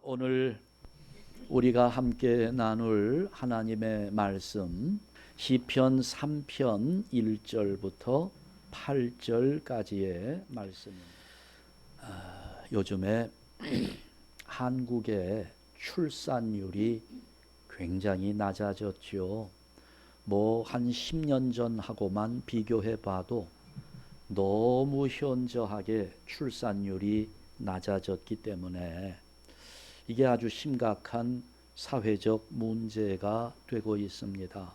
오늘 우리가 함께 나눌 하나님의 말씀 시편 3편 1절부터 8절까지의 말씀입니다. 요즘에 한국의 출산율이 굉장히 낮아졌죠. 한 10년 전하고만 비교해 봐도 너무 현저하게 출산율이 낮아졌기 때문에 이게 아주 심각한 사회적 문제가 되고 있습니다.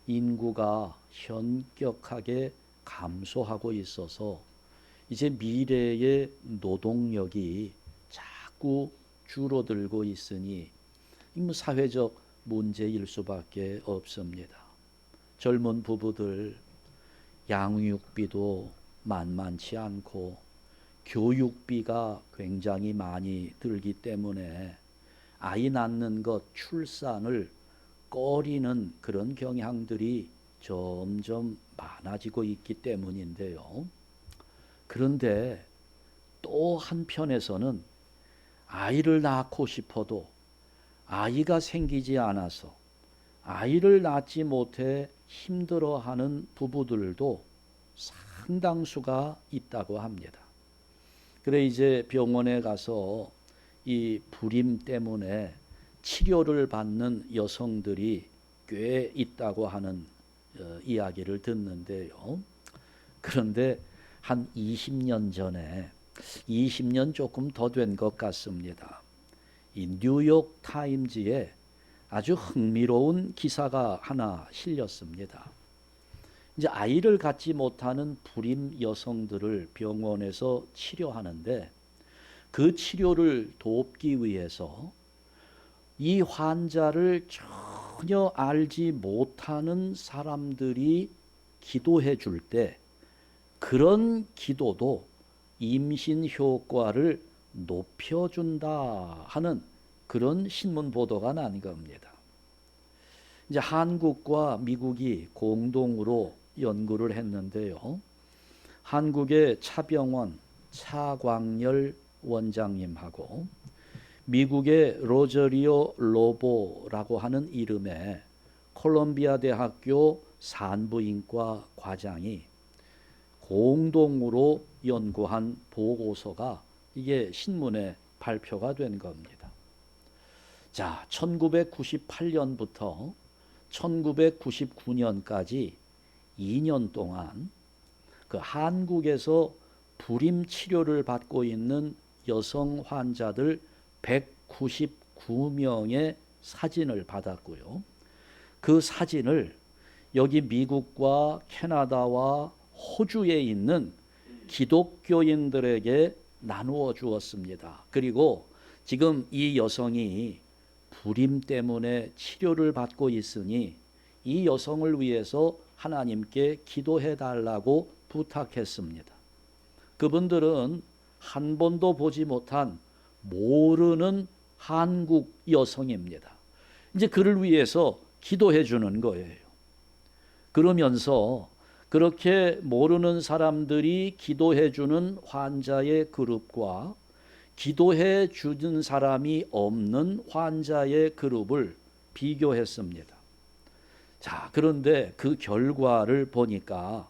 인구가 현격하게 감소하고 있어서 이제 미래의 노동력이 자꾸 줄어들고 있으니 사회적 문제일 수밖에 없습니다. 젊은 부부들 양육비도 만만치 않고 교육비가 굉장히 많이 들기 때문에 아이 낳는 것, 출산을 꺼리는 그런 경향들이 점점 많아지고 있기 때문인데요. 그런데 또 한편에서는 아이를 낳고 싶어도 아이가 생기지 않아서 아이를 낳지 못해 힘들어하는 부부들도 상당수가 있다고 합니다. 그래 이제 병원에 가서 이 불임 때문에 치료를 받는 여성들이 꽤 있다고 하는 이야기를 듣는데요. 그런데 한 20년 전에 20년 조금 더 된 것 같습니다. 이 뉴욕 타임즈에 아주 흥미로운 기사가 하나 실렸습니다. 이제 아이를 갖지 못하는 불임 여성들을 병원에서 치료하는데 그 치료를 돕기 위해서 이 환자를 전혀 알지 못하는 사람들이 기도해 줄 때 그런 기도도 임신 효과를 높여준다 하는 그런 신문 보도가 난 겁니다. 이제 한국과 미국이 공동으로 연구를 했는데요. 한국의 차병원 차광열 원장님하고 미국의 로저리오 로보라고 하는 이름의 콜롬비아 대학교 산부인과 과장이 공동으로 연구한 보고서가 이게 신문에 발표가 된 겁니다. 자, 1998년부터 1999년까지 2년 동안 그 한국에서 불임 치료를 받고 있는 여성 환자들 199명의 사진을 받았고요. 그 사진을 여기 미국과 캐나다와 호주에 있는 기독교인들에게 나누어 주었습니다. 그리고 지금 이 여성이 불임 때문에 치료를 받고 있으니 이 여성을 위해서 하나님께 기도해 달라고 부탁했습니다. 그분들은 한 번도 보지 못한 모르는 한국 여성입니다. 이제 그를 위해서 기도해 주는 거예요. 그러면서 그렇게 모르는 사람들이 기도해 주는 환자의 그룹과 기도해 주는 사람이 없는 환자의 그룹을 비교했습니다. 자, 그런데 그 결과를 보니까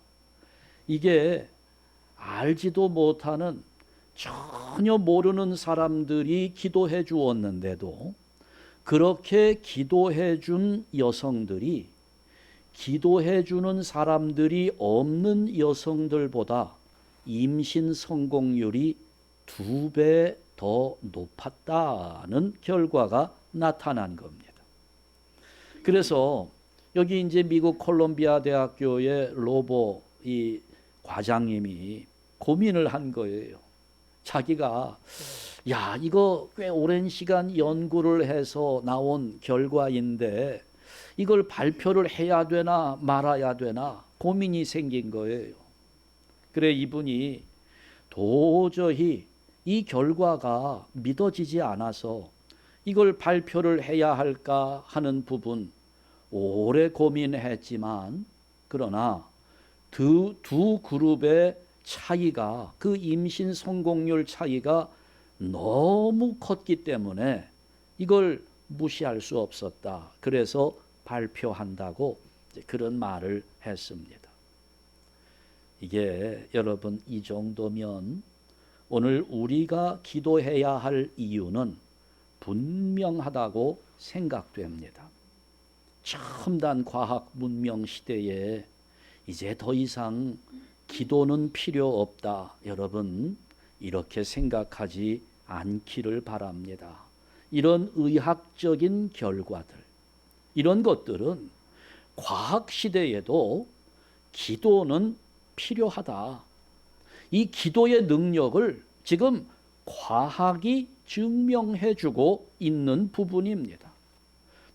이게 알지도 못하는 전혀 모르는 사람들이 기도해 주었는데도 그렇게 기도해 준 여성들이 기도해 주는 사람들이 없는 여성들보다 임신 성공률이 2배 더 높았다는 결과가 나타난 겁니다. 그래서 여기 이제 미국 콜롬비아 대학교의 로보 이 과장님이 고민을 한 거예요. 자기가 이거 꽤 오랜 시간 연구를 해서 나온 결과인데 이걸 발표를 해야 되나 말아야 되나 고민이 생긴 거예요. 그래 이분이 도저히 이 결과가 믿어지지 않아서 이걸 발표를 해야 할까 하는 부분 오래 고민했지만 그러나 두 그룹의 차이가 그 임신 성공률 차이가 너무 컸기 때문에 이걸 무시할 수 없었다. 그래서 발표한다고 그런 말을 했습니다. 이게 여러분 이 정도면 오늘 우리가 기도해야 할 이유는 분명하다고 생각됩니다. 첨단 과학 문명 시대에 이제 더 이상 기도는 필요 없다. 여러분 이렇게 생각하지 않기를 바랍니다. 이런 의학적인 결과들, 이런 것들은 과학 시대에도 기도는 필요하다. 이 기도의 능력을 지금 과학이 증명해주고 있는 부분입니다.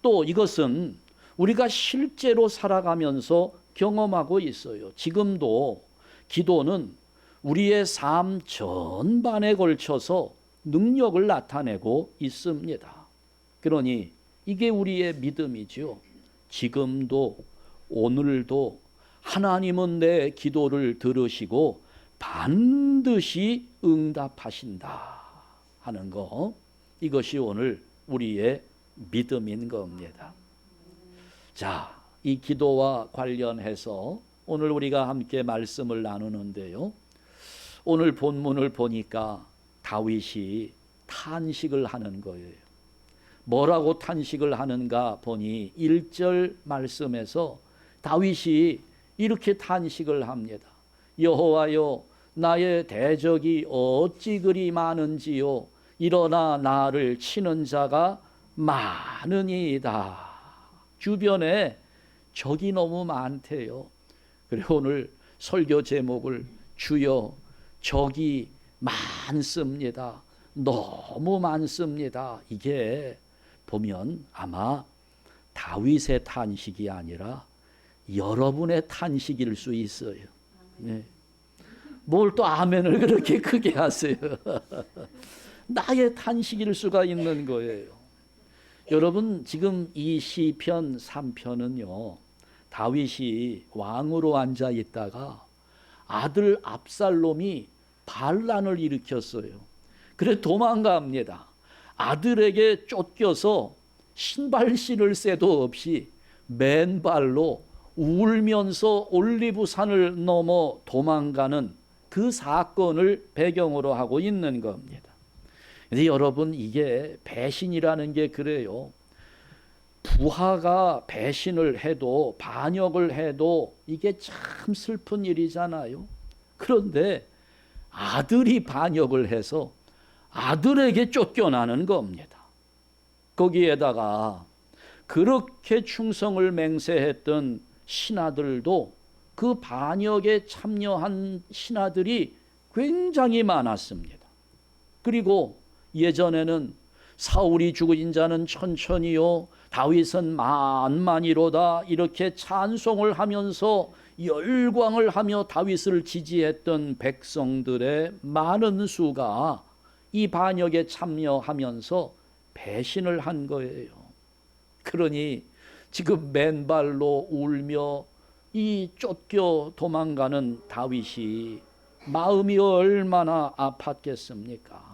또 이것은 우리가 실제로 살아가면서 경험하고 있어요. 지금도 기도는 우리의 삶 전반에 걸쳐서 능력을 나타내고 있습니다. 그러니 이게 우리의 믿음이죠. 지금도 오늘도 하나님은 내 기도를 들으시고 반드시 응답하신다 하는 거, 이것이 오늘 우리의 믿음인 겁니다. 자, 이 기도와 관련해서 오늘 우리가 함께 말씀을 나누는데요. 오늘 본문을 보니까 다윗이 탄식을 하는 거예요. 뭐라고 탄식을 하는가 보니 1절 말씀에서 다윗이 이렇게 탄식을 합니다. 여호와여, 나의 대적이 어찌 그리 많은지요. 일어나 나를 치는 자가 많으니이다. 주변에 적이 너무 많대요. 그리고 오늘 설교 제목을 주여 적이 많습니다. 너무 많습니다. 이게 보면 아마 다윗의 탄식이 아니라 여러분의 탄식일 수 있어요. 네. 뭘 또 아멘을 그렇게 크게 하세요. 나의 탄식일 수가 있는 거예요. 여러분 지금 이 시편 3편은요. 다윗이 왕으로 앉아 있다가 아들 압살롬이 반란을 일으켰어요. 그래 도망갑니다. 아들에게 쫓겨서 신발 신을 새도 없이 맨발로 울면서 올리브산을 넘어 도망가는 그 사건을 배경으로 하고 있는 겁니다. 근데 여러분 이게 배신이라는 게 그래요. 부하가 배신을 해도 반역을 해도 이게 참 슬픈 일이잖아요. 그런데 아들이 반역을 해서 아들에게 쫓겨나는 겁니다. 거기에다가 그렇게 충성을 맹세했던 신하들도 그 반역에 참여한 신하들이 굉장히 많았습니다. 그리고 예전에는 사울이 죽은 자는 천천히요 다윗은 만만이로다 이렇게 찬송을 하면서 열광을 하며 다윗을 지지했던 백성들의 많은 수가 이 반역에 참여하면서 배신을 한 거예요. 그러니 지금 맨발로 울며 이 쫓겨 도망가는 다윗이 마음이 얼마나 아팠겠습니까?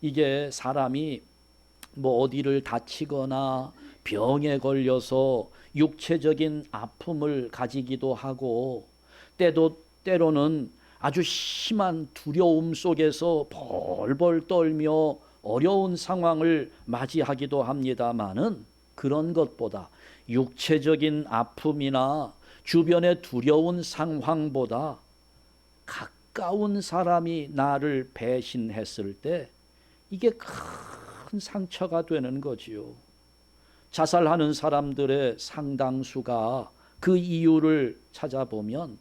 이게 사람이 뭐 어디를 다치거나 병에 걸려서 육체적인 아픔을 가지기도 하고 때로는 아주 심한 두려움 속에서 벌벌 떨며 어려운 상황을 맞이하기도 합니다마는 그런 것보다 육체적인 아픔이나 주변의 두려운 상황보다 가까운 사람이 나를 배신했을 때 이게 큰 상처가 되는 거지요. 자살하는 사람들의 상당수가 그 이유를 찾아보면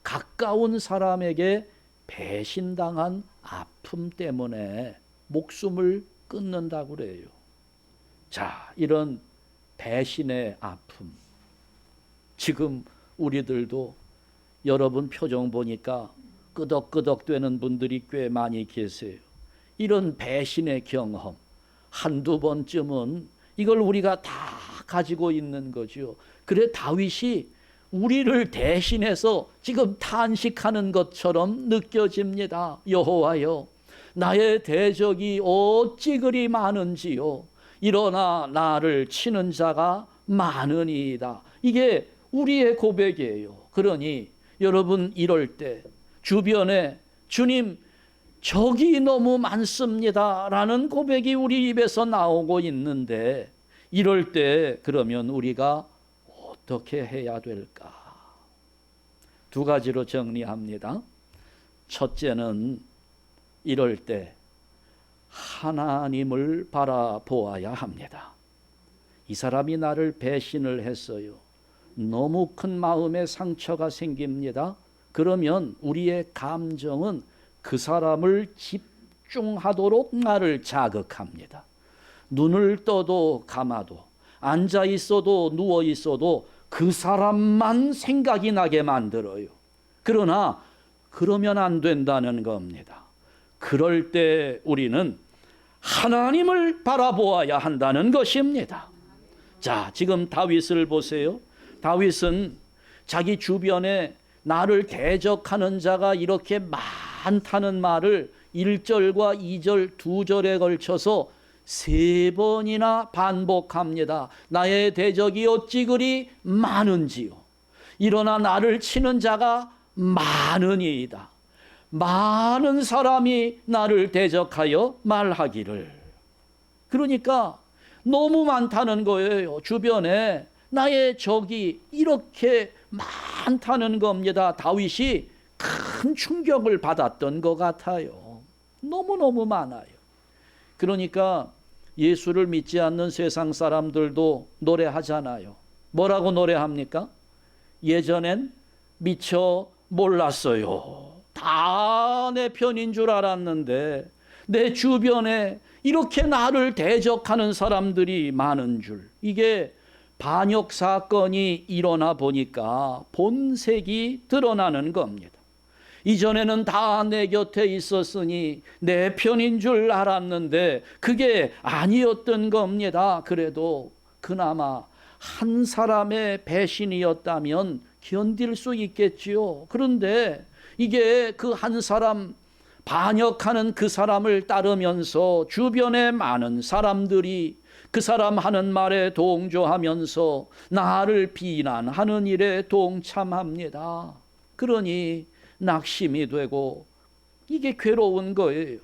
가까운 사람에게 배신당한 아픔 때문에 목숨을 끊는다고 그래요. 자, 이런 배신의 아픔. 지금 우리들도 여러분 표정 보니까 끄덕끄덕 되는 분들이 꽤 많이 계세요. 이런 배신의 경험 한두 번쯤은 이걸 우리가 다 가지고 있는 거죠. 그래 다윗이 우리를 대신해서 지금 탄식하는 것처럼 느껴집니다. 여호와여, 나의 대적이 어찌 그리 많은지요. 일어나 나를 치는 자가 많으니이다. 이게 우리의 고백이에요. 그러니 여러분 이럴 때 주변에 주님 적이 너무 많습니다 라는 고백이 우리 입에서 나오고 있는데 이럴 때 그러면 우리가 어떻게 해야 될까? 두 가지로 정리합니다. 첫째는 이럴 때 하나님을 바라보아야 합니다. 이 사람이 나를 배신을 했어요. 너무 큰 마음의 상처가 생깁니다. 그러면 우리의 감정은 그 사람을 집중하도록 나를 자극합니다. 눈을 떠도 감아도 앉아 있어도 누워 있어도 그 사람만 생각이 나게 만들어요. 그러나 그러면 안 된다는 겁니다. 그럴 때 우리는 하나님을 바라보아야 한다는 것입니다. 자, 지금 다윗을 보세요. 다윗은 자기 주변에 나를 대적하는 자가 이렇게 많다는 말을 1절과 2절 두 절에 걸쳐서 3번이나 반복합니다. 나의 대적이 어찌 그리 많은지요. 일어나 나를 치는 자가 많으니이다. 많은 사람이 나를 대적하여 말하기를. 그러니까 너무 많다는 거예요. 주변에 나의 적이 이렇게 많다는 겁니다. 다윗이 큰 충격을 받았던 것 같아요. 너무너무 많아요. 그러니까 예수를 믿지 않는 세상 사람들도 노래하잖아요. 뭐라고 노래합니까? 예전엔 미처 몰랐어요. 다 내 편인 줄 알았는데 내 주변에 이렇게 나를 대적하는 사람들이 많은 줄. 이게 반역 사건이 일어나 보니까 본색이 드러나는 겁니다. 이전에는 다 내 곁에 있었으니 내 편인 줄 알았는데 그게 아니었던 겁니다. 그래도 그나마 한 사람의 배신이었다면 견딜 수 있겠지요. 그런데 이게 그 한 사람, 반역하는 그 사람을 따르면서 주변에 많은 사람들이 그 사람 하는 말에 동조하면서 나를 비난하는 일에 동참합니다. 그러니 낙심이 되고 이게 괴로운 거예요.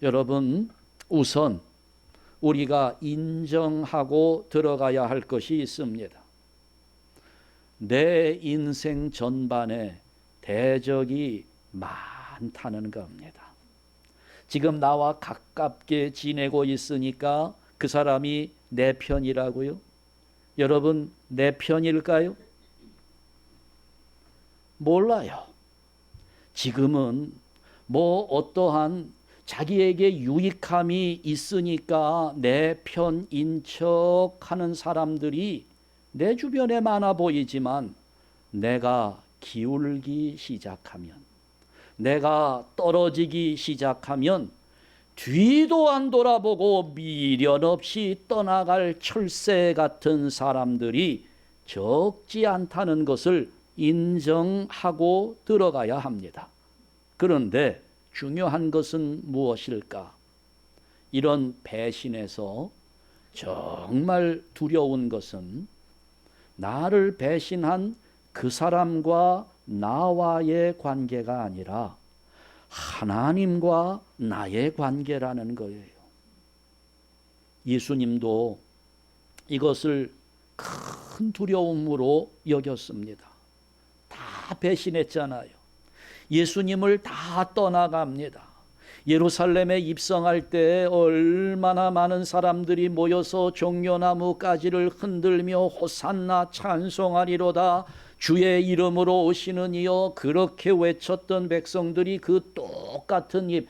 여러분, 우선 우리가 인정하고 들어가야 할 것이 있습니다. 내 인생 전반에 대적이 많다는 겁니다. 지금 나와 가깝게 지내고 있으니까 그 사람이 내 편이라고요? 여러분, 내 편일까요? 몰라요. 지금은 뭐 어떠한 자기에게 유익함이 있으니까 내 편인 척 하는 사람들이 내 주변에 많아 보이지만 내가 기울기 시작하면, 내가 떨어지기 시작하면 뒤도 안 돌아보고 미련 없이 떠나갈 철새 같은 사람들이 적지 않다는 것을 인정하고 들어가야 합니다. 그런데 중요한 것은 무엇일까? 이런 배신에서 정말 두려운 것은 나를 배신한 그 사람과 나와의 관계가 아니라 하나님과 나의 관계라는 거예요. 예수님도 이것을 큰 두려움으로 여겼습니다. 다 배신했잖아요. 예수님을 다 떠나갑니다. 예루살렘에 입성할 때 얼마나 많은 사람들이 모여서 종려나무 가지를 흔들며 호산나 찬송하리로다 주의 이름으로 오시는 이여 그렇게 외쳤던 백성들이 그 똑같은 입,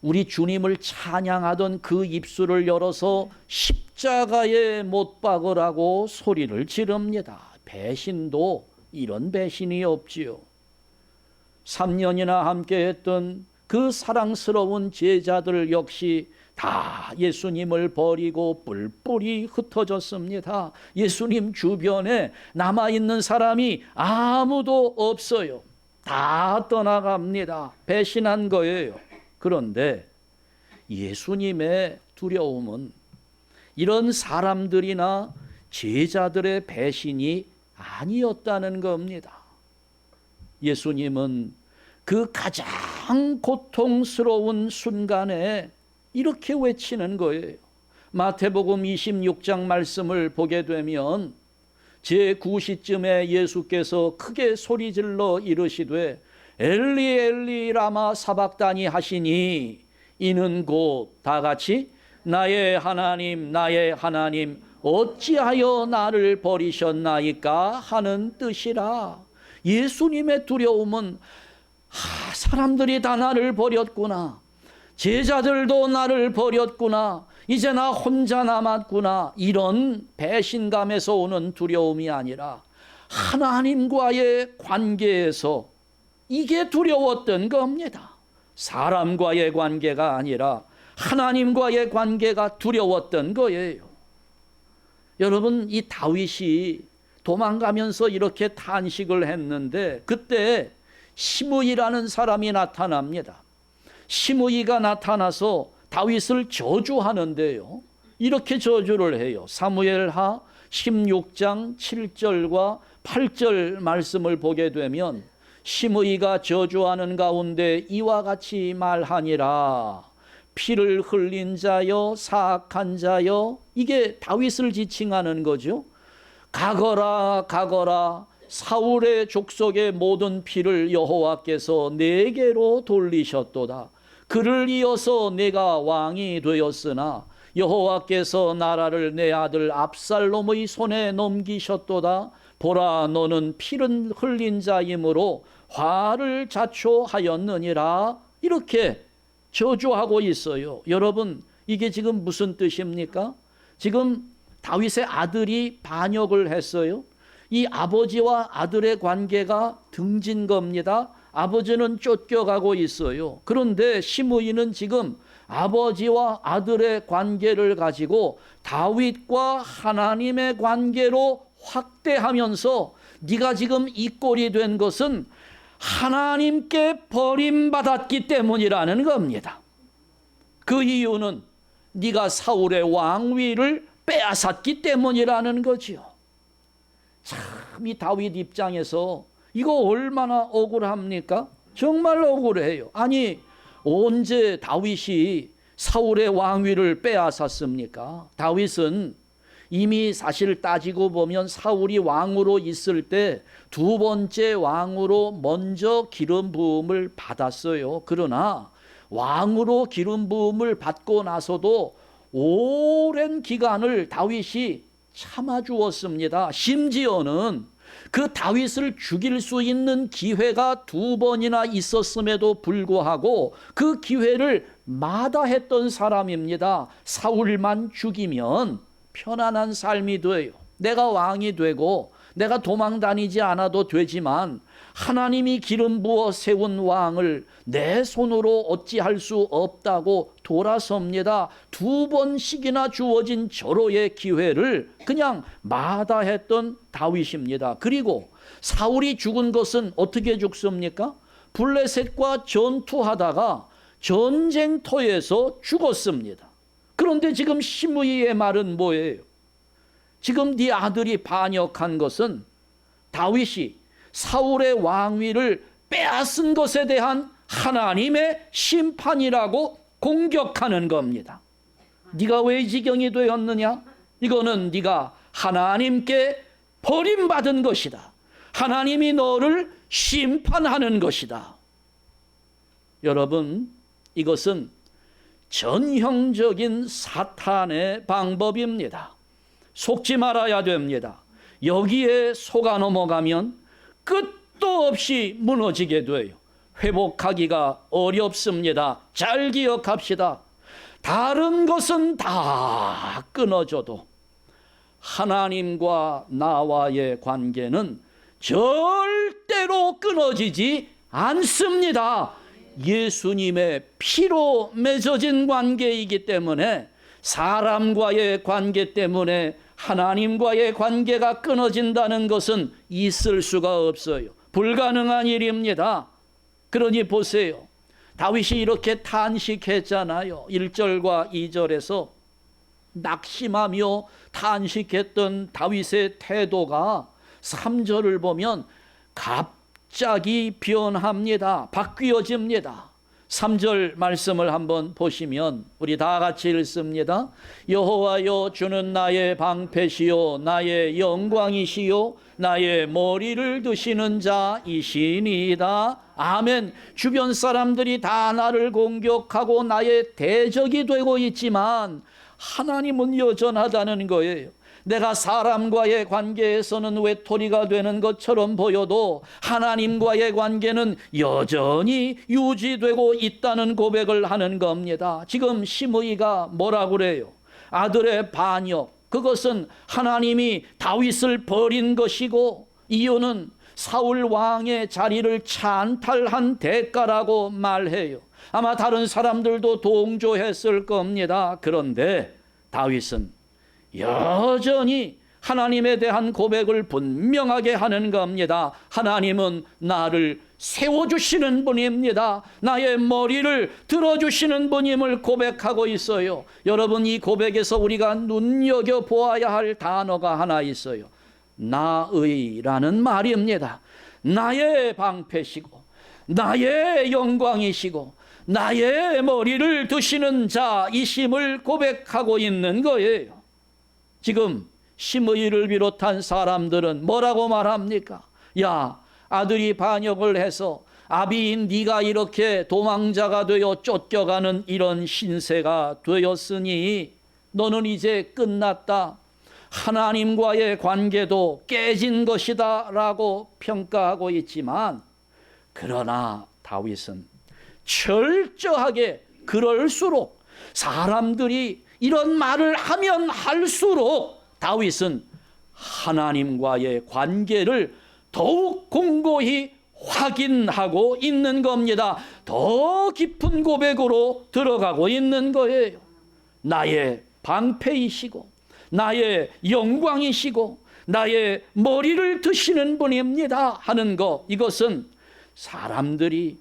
우리 주님을 찬양하던 그 입술을 열어서 십자가에 못 박으라고 소리를 지릅니다. 배신도 이런 배신이 없지요. 3년이나 함께했던 그 사랑스러운 제자들 역시 다 예수님을 버리고 뿔뿔이 흩어졌습니다. 예수님 주변에 남아있는 사람이 아무도 없어요. 다 떠나갑니다. 배신한 거예요. 그런데 예수님의 두려움은 이런 사람들이나 제자들의 배신이 아니었다는 겁니다. 예수님은 그 가장 고통스러운 순간에 이렇게 외치는 거예요. 마태복음 26장 말씀을 보게 되면 제9시쯤에 예수께서 크게 소리질러 이르시되 엘리 엘리 라마 사박다니 하시니 이는 곧 다같이 나의 하나님 나의 하나님 어찌하여 나를 버리셨나이까 하는 뜻이라. 예수님의 두려움은 사람들이 다 나를 버렸구나, 제자들도 나를 버렸구나, 이제 나 혼자 남았구나, 이런 배신감에서 오는 두려움이 아니라 하나님과의 관계에서 이게 두려웠던 겁니다. 사람과의 관계가 아니라 하나님과의 관계가 두려웠던 거예요. 여러분, 이 다윗이 도망가면서 이렇게 탄식을 했는데 그때 시므이라는 사람이 나타납니다. 시므이가 나타나서 다윗을 저주하는데요, 이렇게 저주를 해요. 사무엘하 16장 7절과 8절 말씀을 보게 되면 시므이가 저주하는 가운데 이와 같이 말하니라. 피를 흘린 자여 사악한 자여, 이게 다윗을 지칭하는 거죠. 가거라 가거라, 사울의 족속의 모든 피를 여호와께서 내게로 돌리셨도다. 그를 이어서 내가 왕이 되었으나 여호와께서 나라를 내 아들 압살롬의 손에 넘기셨도다. 보라, 너는 피를 흘린 자이므로 화를 자초하였느니라. 이렇게 저주하고 있어요. 여러분, 이게 지금 무슨 뜻입니까? 지금 다윗의 아들이 반역을 했어요. 이 아버지와 아들의 관계가 등진 겁니다. 아버지는 쫓겨가고 있어요. 그런데 시므이는 지금 아버지와 아들의 관계를 가지고 다윗과 하나님의 관계로 확대하면서 네가 지금 이 꼴이 된 것은 하나님께 버림받았기 때문이라는 겁니다. 그 이유는 네가 사울의 왕위를 빼앗았기 때문이라는 거지요. 참, 이 다윗 입장에서 이거 얼마나 억울합니까? 정말 억울해요. 아니, 언제 다윗이 사울의 왕위를 빼앗았습니까? 다윗은 이미 사실 따지고 보면 사울이 왕으로 있을 때 두 번째 왕으로 먼저 기름 부음을 받았어요. 그러나 왕으로 기름 부음을 받고 나서도 오랜 기간을 다윗이 참아주었습니다. 심지어는 그 다윗을 죽일 수 있는 기회가 두 번이나 있었음에도 불구하고 그 기회를 마다했던 사람입니다. 사울만 죽이면 편안한 삶이 돼요. 내가 왕이 되고 내가 도망 다니지 않아도 되지만 하나님이 기름 부어 세운 왕을 내 손으로 어찌할 수 없다고 돌아섭니다. 두 번씩이나 주어진 절호의 기회를 그냥 마다했던 다윗입니다. 그리고 사울이 죽은 것은 어떻게 죽습니까? 블레셋과 전투하다가 전쟁터에서 죽었습니다. 그런데 지금 시므이의 말은 뭐예요? 지금 네 아들이 반역한 것은 다윗이 사울의 왕위를 빼앗은 것에 대한 하나님의 심판이라고 공격하는 겁니다. 네가 왜 이 지경이 되었느냐? 이거는 네가 하나님께 버림받은 것이다. 하나님이 너를 심판하는 것이다. 여러분, 이것은 전형적인 사탄의 방법입니다. 속지 말아야 됩니다. 여기에 속아 넘어가면 끝도 없이 무너지게 돼요. 회복하기가 어렵습니다. 잘 기억합시다. 다른 것은 다 끊어져도 하나님과 나와의 관계는 절대로 끊어지지 않습니다. 예수님의 피로 맺어진 관계이기 때문에, 사람과의 관계 때문에 하나님과의 관계가 끊어진다는 것은 있을 수가 없어요. 불가능한 일입니다. 그러니 보세요. 다윗이 이렇게 탄식했잖아요. 1절과 2절에서 낙심하며 탄식했던 다윗의 태도가 3절을 보면 갑자기 변합니다. 바뀌어집니다. 3절 말씀을 한번 보시면 우리 다 같이 읽습니다. 여호와여, 주는 나의 방패시요 나의 영광이시요 나의 머리를 드시는 자이시니이다. 아멘. 주변 사람들이 다 나를 공격하고 나의 대적이 되고 있지만 하나님은 여전하다는 거예요. 내가 사람과의 관계에서는 외톨이가 되는 것처럼 보여도 하나님과의 관계는 여전히 유지되고 있다는 고백을 하는 겁니다. 지금 시므이가 뭐라고 그래요? 아들의 반역, 그것은 하나님이 다윗을 버린 것이고 이유는 사울 왕의 자리를 찬탈한 대가라고 말해요. 아마 다른 사람들도 동조했을 겁니다. 그런데 다윗은 여전히 하나님에 대한 고백을 분명하게 하는 겁니다. 하나님은 나를 세워주시는 분입니다. 나의 머리를 들어주시는 분임을 고백하고 있어요. 여러분, 이 고백에서 우리가 눈여겨보아야 할 단어가 하나 있어요. 나의라는 말입니다. 나의 방패시고 나의 영광이시고 나의 머리를 드시는 자이심을 고백하고 있는 거예요. 지금 시므이를 비롯한 사람들은 뭐라고 말합니까? 야, 아들이 반역을 해서 아비인 네가 이렇게 도망자가 되어 쫓겨가는 이런 신세가 되었으니 너는 이제 끝났다. 하나님과의 관계도 깨진 것이다 라고 평가하고 있지만, 그러나 다윗은 철저하게 그럴수록, 사람들이 이런 말을 하면 할수록 다윗은 하나님과의 관계를 더욱 공고히 확인하고 있는 겁니다. 더 깊은 고백으로 들어가고 있는 거예요. 나의 방패이시고 나의 영광이시고 나의 머리를 드시는 분입니다 하는 것, 이것은 사람들이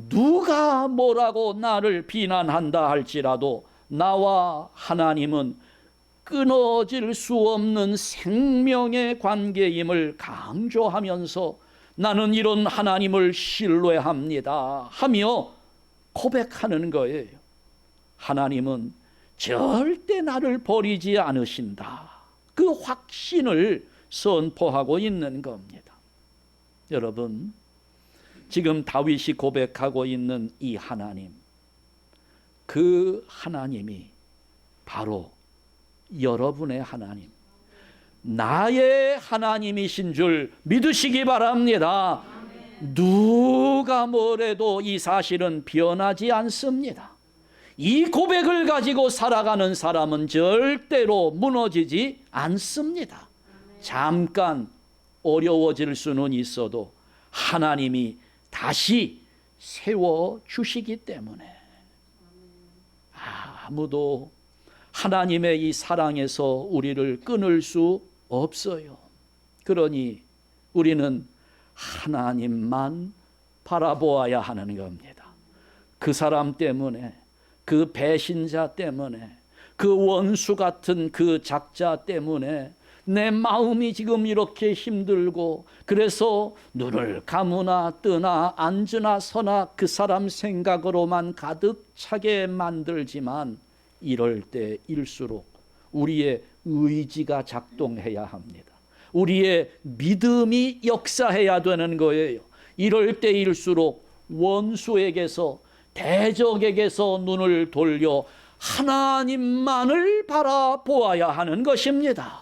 누가 뭐라고 나를 비난한다 할지라도 나와 하나님은 끊어질 수 없는 생명의 관계임을 강조하면서 나는 이런 하나님을 신뢰합니다 하며 고백하는 거예요. 하나님은 절대 나를 버리지 않으신다, 그 확신을 선포하고 있는 겁니다. 여러분, 지금 다윗이 고백하고 있는 이 하나님, 그 하나님이 바로 여러분의 하나님, 나의 하나님이신 줄 믿으시기 바랍니다. 누가 뭐래도 이 사실은 변하지 않습니다. 이 고백을 가지고 살아가는 사람은 절대로 무너지지 않습니다. 잠깐 어려워질 수는 있어도 하나님이 다시 세워주시기 때문에 아무도 하나님의 이 사랑에서 우리를 끊을 수 없어요. 그러니 우리는 하나님만 바라보아야 하는 겁니다. 그 사람 때문에, 그 배신자 때문에, 그 원수 같은 그 작자 때문에 내 마음이 지금 이렇게 힘들고, 그래서 눈을 감으나 뜨나 앉으나 서나 그 사람 생각으로만 가득 차게 만들지만, 이럴 때일수록 우리의 의지가 작동해야 합니다. 우리의 믿음이 역사해야 되는 거예요. 이럴 때일수록 원수에게서, 대적에게서 눈을 돌려 하나님만을 바라보아야 하는 것입니다.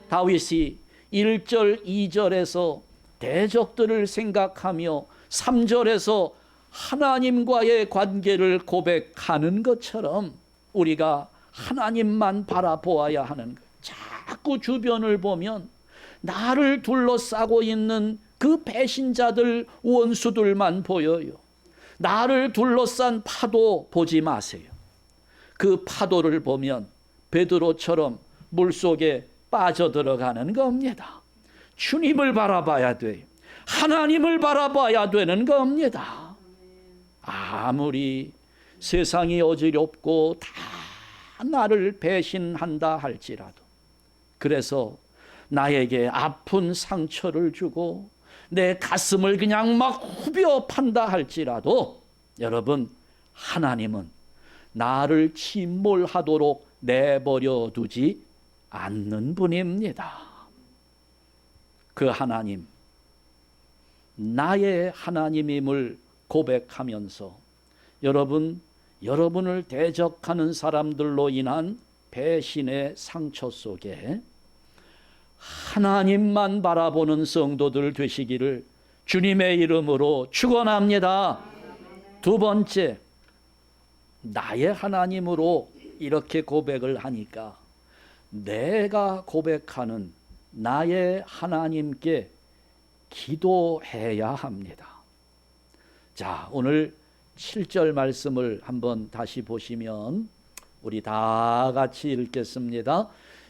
다윗이 1절, 2절에서 대적들을 생각하며 3절에서 하나님과의 관계를 고백하는 것처럼 우리가 하나님만 바라보아야 하는 거예요. 자꾸 주변을 보면 나를 둘러싸고 있는 그 배신자들, 원수들만 보여요. 나를 둘러싼 파도 보지 마세요. 그 파도를 보면 베드로처럼 물속에 빠져들어가는 겁니다. 주님을 바라봐야 돼요. 하나님을 바라봐야 되는 겁니다. 아무리 세상이 어지럽고 다 나를 배신한다 할지라도, 그래서 나에게 아픈 상처를 주고 내 가슴을 그냥 막 후벼 판다 할지라도, 여러분, 하나님은 나를 침몰하도록 내버려 두지 않는 분입니다. 그 하나님, 나의 하나님임을 고백하면서 여러분을 대적하는 사람들로 인한 배신의 상처 속에 하나님만 바라보는 성도들 되시기를 주님의 이름으로 축원합니다. 두 번째, 나의 하나님으로 이렇게 고백을 하니까 내가 고백하는 나의 하나님께 기도해야 합니다. 자, 오늘 7절 말씀을 한번 다시 보시면 우리 다 같이 읽겠습니다.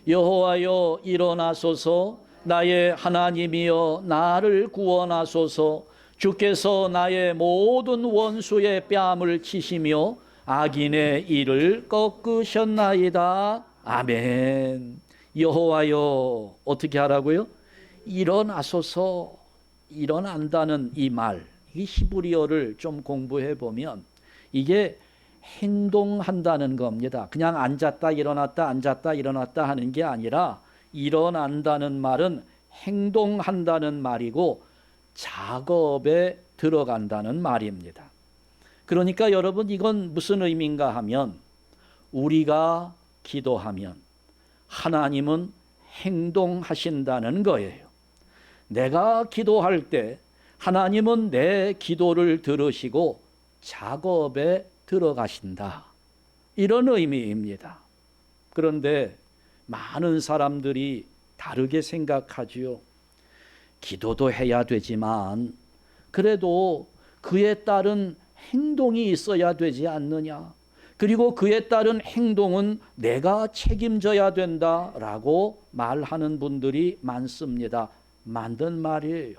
여호와여 일어나소서, 나의 하나님이여 나를 구원하소서. 주께서 나의 모든 원수의 뺨을 치시며 악인의 일을 꺾으셨나이다. 아멘. 여호와여, 어떻게 하라고요? 일어나소서. 일어난다는 이 말, 이 히브리어를 좀 공부해 보면 이게 행동한다는 겁니다. 그냥 앉았다 일어났다 앉았다 일어났다 하는 게 아니라, 일어난다는 말은 행동한다는 말이고 작업에 들어간다는 말입니다. 그러니까 여러분, 이건 무슨 의미인가 하면, 우리가 기도하면 하나님은 행동하신다는 거예요. 내가 기도할 때 하나님은 내 기도를 들으시고 작업에 들어가신다, 이런 의미입니다. 그런데 많은 사람들이 다르게 생각하지요. 기도도 해야 되지만 그래도 그에 따른 행동이 있어야 되지 않느냐, 그리고 그에 따른 행동은 내가 책임져야 된다라고 말하는 분들이 많습니다. 맞는 말이에요.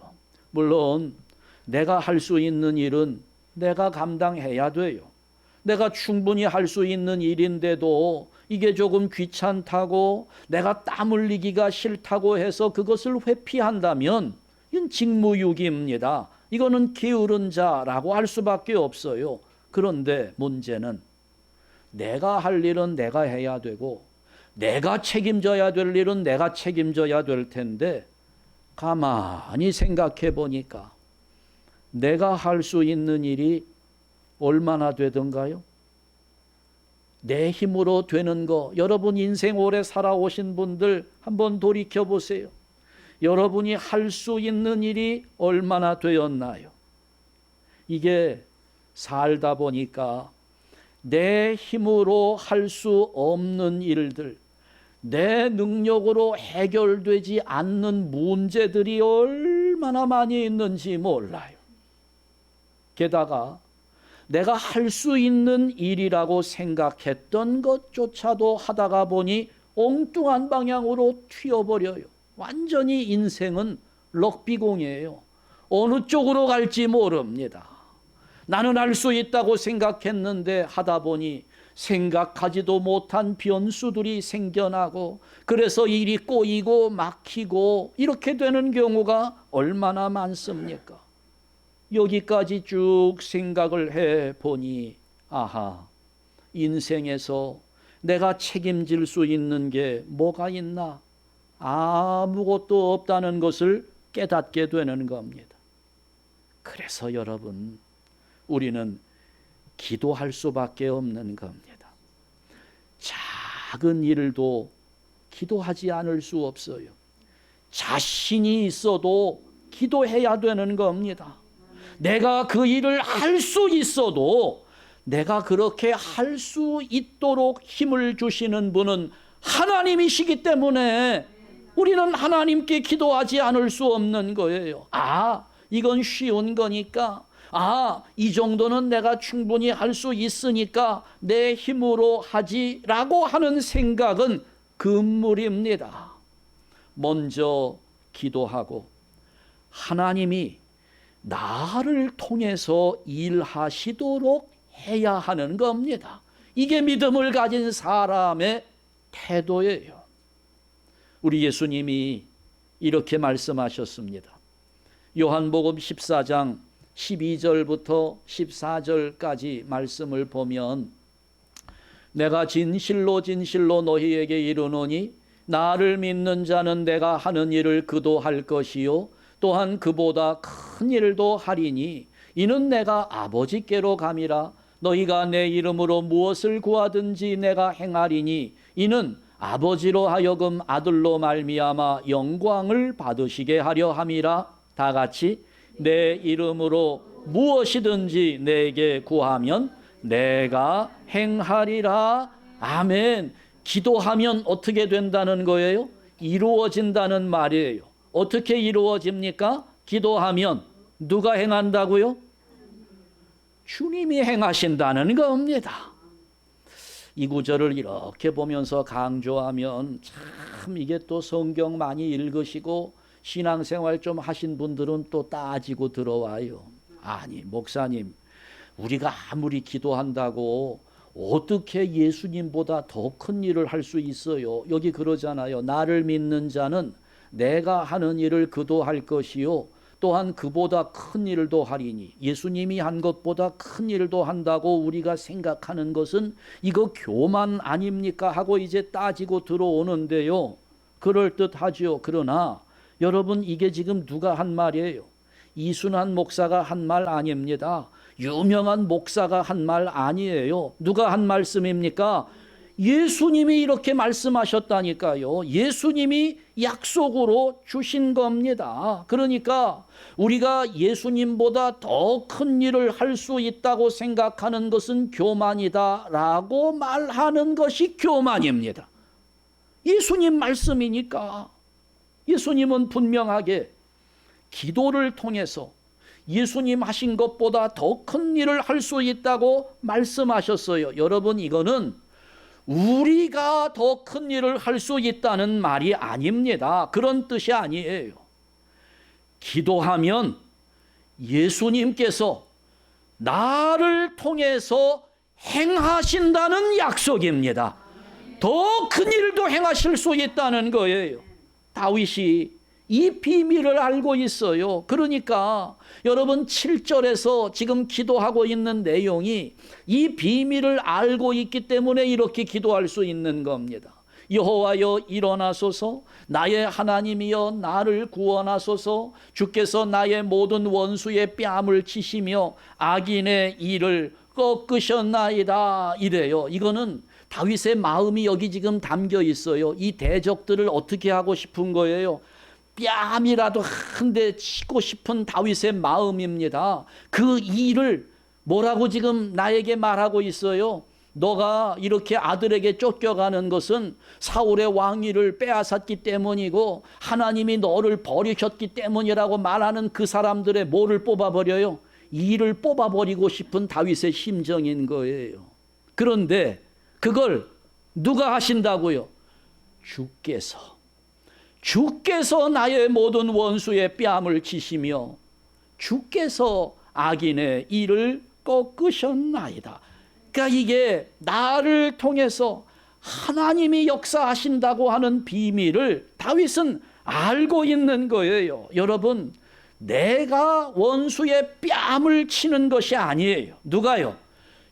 물론 내가 할 수 있는 일은 내가 감당해야 돼요. 내가 충분히 할 수 있는 일인데도 이게 조금 귀찮다고, 내가 땀 흘리기가 싫다고 해서 그것을 회피한다면 이건 직무유기입니다. 이거는 게으른 자라고 할 수밖에 없어요. 그런데 문제는 내가 할 일은 내가 해야 되고 내가 책임져야 될 일은 내가 책임져야 될 텐데, 가만히 생각해 보니까 내가 할 수 있는 일이 얼마나 되던가요? 내 힘으로 되는 거, 여러분 인생 오래 살아오신 분들 한번 돌이켜 보세요. 여러분이 할 수 있는 일이 얼마나 되었나요? 이게 살다 보니까 내 힘으로 할 수 없는 일들, 내 능력으로 해결되지 않는 문제들이 얼마나 많이 있는지 몰라요. 게다가 내가 할 수 있는 일이라고 생각했던 것조차도 하다가 보니 엉뚱한 방향으로 튀어버려요. 완전히 인생은 럭비공이에요. 어느 쪽으로 갈지 모릅니다. 나는 할 수 있다고 생각했는데 하다 보니 생각하지도 못한 변수들이 생겨나고, 그래서 일이 꼬이고 막히고 이렇게 되는 경우가 얼마나 많습니까? 여기까지 쭉 생각을 해보니, 아하, 인생에서 내가 책임질 수 있는 게 뭐가 있나? 아무것도 없다는 것을 깨닫게 되는 겁니다. 그래서 여러분, 우리는 기도할 수밖에 없는 겁니다. 작은 일도 기도하지 않을 수 없어요. 자신이 있어도 기도해야 되는 겁니다. 내가 그 일을 할 수 있어도 내가 그렇게 할 수 있도록 힘을 주시는 분은 하나님이시기 때문에 우리는 하나님께 기도하지 않을 수 없는 거예요. 이건 쉬운 거니까, 이 정도는 내가 충분히 할 수 있으니까 내 힘으로 하지라고 하는 생각은 금물입니다. 먼저 기도하고 하나님이 나를 통해서 일하시도록 해야 하는 겁니다. 이게 믿음을 가진 사람의 태도예요. 우리 예수님이 이렇게 말씀하셨습니다. 요한복음 14장 12절부터 14절까지 말씀을 보면 내가 진실로 진실로 너희에게 이르노니 나를 믿는 자는 내가 하는 일을 그도 할 것이요 또한 그보다 큰 일도 하리니 이는 내가 아버지께로 감이라. 너희가 내 이름으로 무엇을 구하든지 내가 행하리니 이는 아버지로 하여금 아들로 말미암아 영광을 받으시게 하려 함이라. 다 같이 내 이름으로 무엇이든지 내게 구하면 내가 행하리라. 아멘. 기도하면 어떻게 된다는 거예요? 이루어진다는 말이에요. 어떻게 이루어집니까? 기도하면 누가 행한다고요? 주님이 행하신다는 겁니다. 이 구절을 이렇게 보면서 강조하면 참 이게 또 성경 많이 읽으시고 신앙생활 좀 하신 분들은 또 따지고 들어와요. 아니 목사님, 우리가 아무리 기도한다고 어떻게 예수님보다 더 큰 일을 할 수 있어요? 여기 그러잖아요. 나를 믿는 자는 내가 하는 일을 그도 할 것이요 또한 그보다 큰 일도 하리니. 예수님이 한 것보다 큰 일도 한다고 우리가 생각하는 것은 이거 교만 아닙니까 하고 이제 따지고 들어오는데요. 그럴듯하죠. 그러나 여러분, 이게 지금 누가 한 말이에요? 이순환 목사가 한 말 아닙니다. 유명한 목사가 한 말 아니에요. 누가 한 말씀입니까? 예수님이 이렇게 말씀하셨다니까요. 예수님이 약속으로 주신 겁니다. 그러니까 우리가 예수님보다 더 큰 일을 할 수 있다고 생각하는 것은 교만이다라고 말하는 것이 교만입니다. 예수님 말씀이니까. 예수님은 분명하게 기도를 통해서 예수님 하신 것보다 더 큰 일을 할 수 있다고 말씀하셨어요. 여러분, 이거는 우리가 더 큰 일을 할 수 있다는 말이 아닙니다. 그런 뜻이 아니에요. 기도하면 예수님께서 나를 통해서 행하신다는 약속입니다. 더 큰 일도 행하실 수 있다는 거예요. 다윗이 이 비밀을 알고 있어요. 그러니까 여러분 7절에서 지금 기도하고 있는 내용이 이 비밀을 알고 있기 때문에 이렇게 기도할 수 있는 겁니다. 여호와여 일어나소서, 나의 하나님이여 나를 구원하소서. 주께서 나의 모든 원수의 뺨을 치시며 악인의 일을 꺾으셨나이다. 이래요. 이거는 다윗의 마음이 여기 지금 담겨 있어요. 이 대적들을 어떻게 하고 싶은 거예요? 뺨이라도 한 대 치고 싶은 다윗의 마음입니다. 그 일을 뭐라고 지금 나에게 말하고 있어요? 너가 이렇게 아들에게 쫓겨가는 것은 사울의 왕위를 빼앗았기 때문이고 하나님이 너를 버리셨기 때문이라고 말하는 그 사람들의 뭐를 뽑아버려요? 이를 뽑아버리고 싶은 다윗의 심정인 거예요. 그런데 그걸 누가 하신다고요? 주께서 나의 모든 원수의 뺨을 치시며 주께서 악인의 일을 꺾으셨나이다. 그러니까 이게 나를 통해서 하나님이 역사하신다고 하는 비밀을 다윗은 알고 있는 거예요. 여러분, 내가 원수의 뺨을 치는 것이 아니에요. 누가요?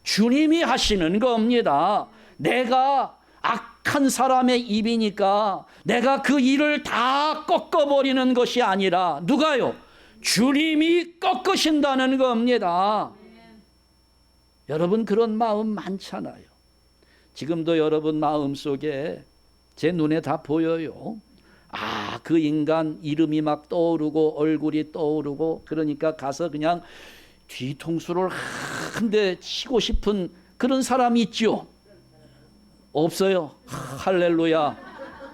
주님이 하시는 겁니다. 내가 악한 사람의 입이니까 내가 그 일을 다 꺾어버리는 것이 아니라 누가요? 주님이 꺾으신다는 겁니다. 여러분, 그런 마음 많잖아요. 지금도 여러분 마음속에 제 눈에 다 보여요. 아, 그 인간 이름이 막 떠오르고 얼굴이 떠오르고, 그러니까 가서 그냥 뒤통수를 한 대 치고 싶은 그런 사람이 있죠? 없어요? 할렐루야.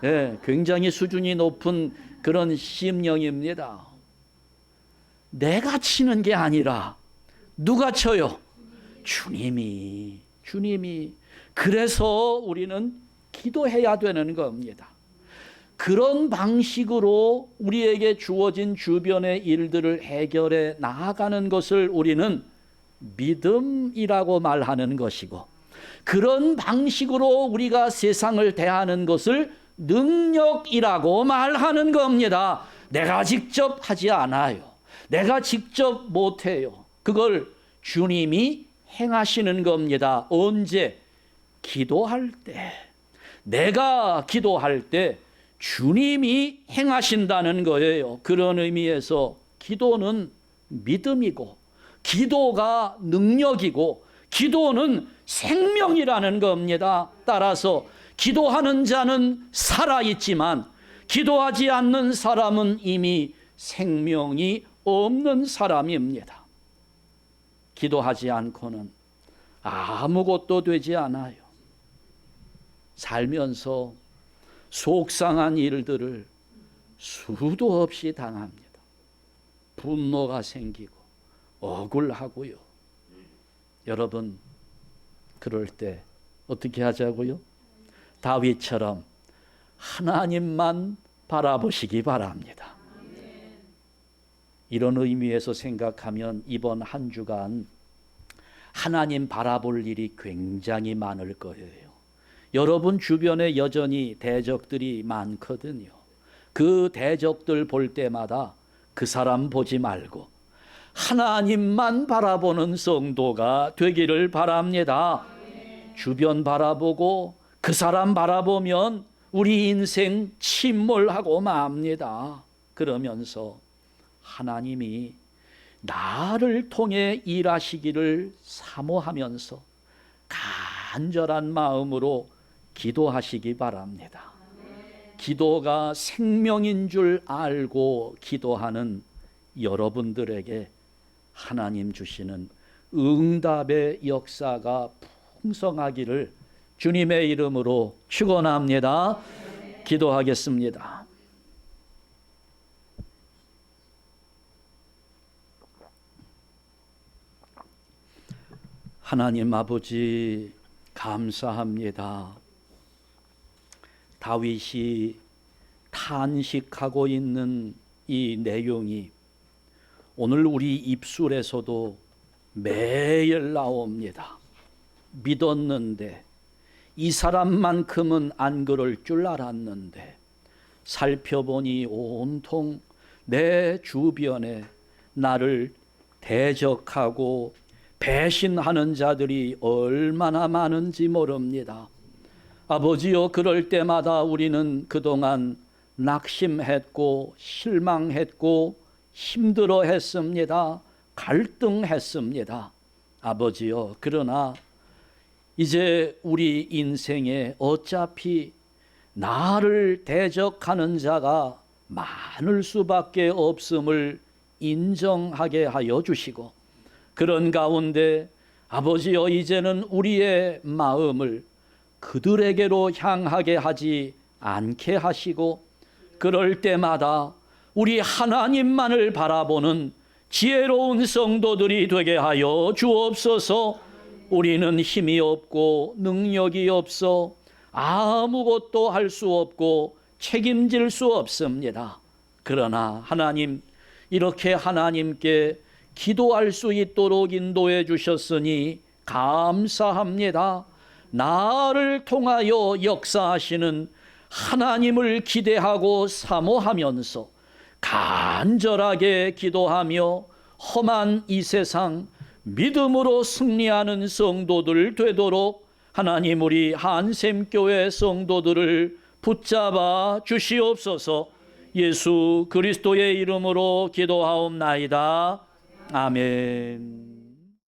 예, 굉장히 수준이 높은 그런 심령입니다. 내가 치는 게 아니라 누가 쳐요? 주님이. 그래서 우리는 기도해야 되는 겁니다. 그런 방식으로 우리에게 주어진 주변의 일들을 해결해 나아가는 것을 우리는 믿음이라고 말하는 것이고, 그런 방식으로 우리가 세상을 대하는 것을 능력이라고 말하는 겁니다. 내가 직접 하지 않아요. 내가 직접 못해요. 그걸 주님이 행하시는 겁니다. 언제? 기도할 때. 내가 기도할 때 주님이 행하신다는 거예요. 그런 의미에서 기도는 믿음이고, 기도가 능력이고, 기도는 생명이라는 겁니다. 따라서 기도하는 자는 살아있지만 기도하지 않는 사람은 이미 생명이 없는 사람입니다. 기도하지 않고는 아무것도 되지 않아요. 살면서 속상한 일들을 수도 없이 당합니다. 분노가 생기고 억울하고요. 여러분, 그럴 때 어떻게 하자고요? 다윗처럼 하나님만 바라보시기 바랍니다. 이런 의미에서 생각하면 이번 한 주간 하나님 바라볼 일이 굉장히 많을 거예요. 여러분 주변에 여전히 대적들이 많거든요. 그 대적들 볼 때마다 그 사람 보지 말고 하나님만 바라보는 성도가 되기를 바랍니다. 주변 바라보고 그 사람 바라보면 우리 인생 침몰하고 맙니다. 그러면서 하나님이 나를 통해 일하시기를 사모하면서 간절한 마음으로 기도하시기 바랍니다. 기도가 생명인 줄 알고 기도하는 여러분들에게 하나님 주시는 응답의 역사가 풍성하기를 주님의 이름으로 축원합니다. 기도하겠습니다. 하나님 아버지, 감사합니다. 다윗이 탄식하고 있는 이 내용이 오늘 우리 입술에서도 매일 나옵니다. 믿었는데, 이 사람만큼은 안 그럴 줄 알았는데, 살펴보니 온통 내 주변에 나를 대적하고 배신하는 자들이 얼마나 많은지 모릅니다. 아버지여, 그럴 때마다 우리는 그동안 낙심했고 실망했고 힘들어했습니다. 갈등했습니다. 아버지여, 그러나 이제 우리 인생에 어차피 나를 대적하는 자가 많을 수밖에 없음을 인정하게 하여 주시고, 그런 가운데 아버지여, 이제는 우리의 마음을 그들에게로 향하게 하지 않게 하시고, 그럴 때마다 우리 하나님만을 바라보는 지혜로운 성도들이 되게 하여 주옵소서. 우리는 힘이 없고 능력이 없어 아무것도 할 수 없고 책임질 수 없습니다. 그러나 하나님, 이렇게 하나님께 기도할 수 있도록 인도해 주셨으니 감사합니다. 나를 통하여 역사하시는 하나님을 기대하고 사모하면서 간절하게 기도하며 험한 이 세상 믿음으로 승리하는 성도들 되도록 하나님, 우리 한샘교회 성도들을 붙잡아 주시옵소서. 예수 그리스도의 이름으로 기도하옵나이다. 아멘.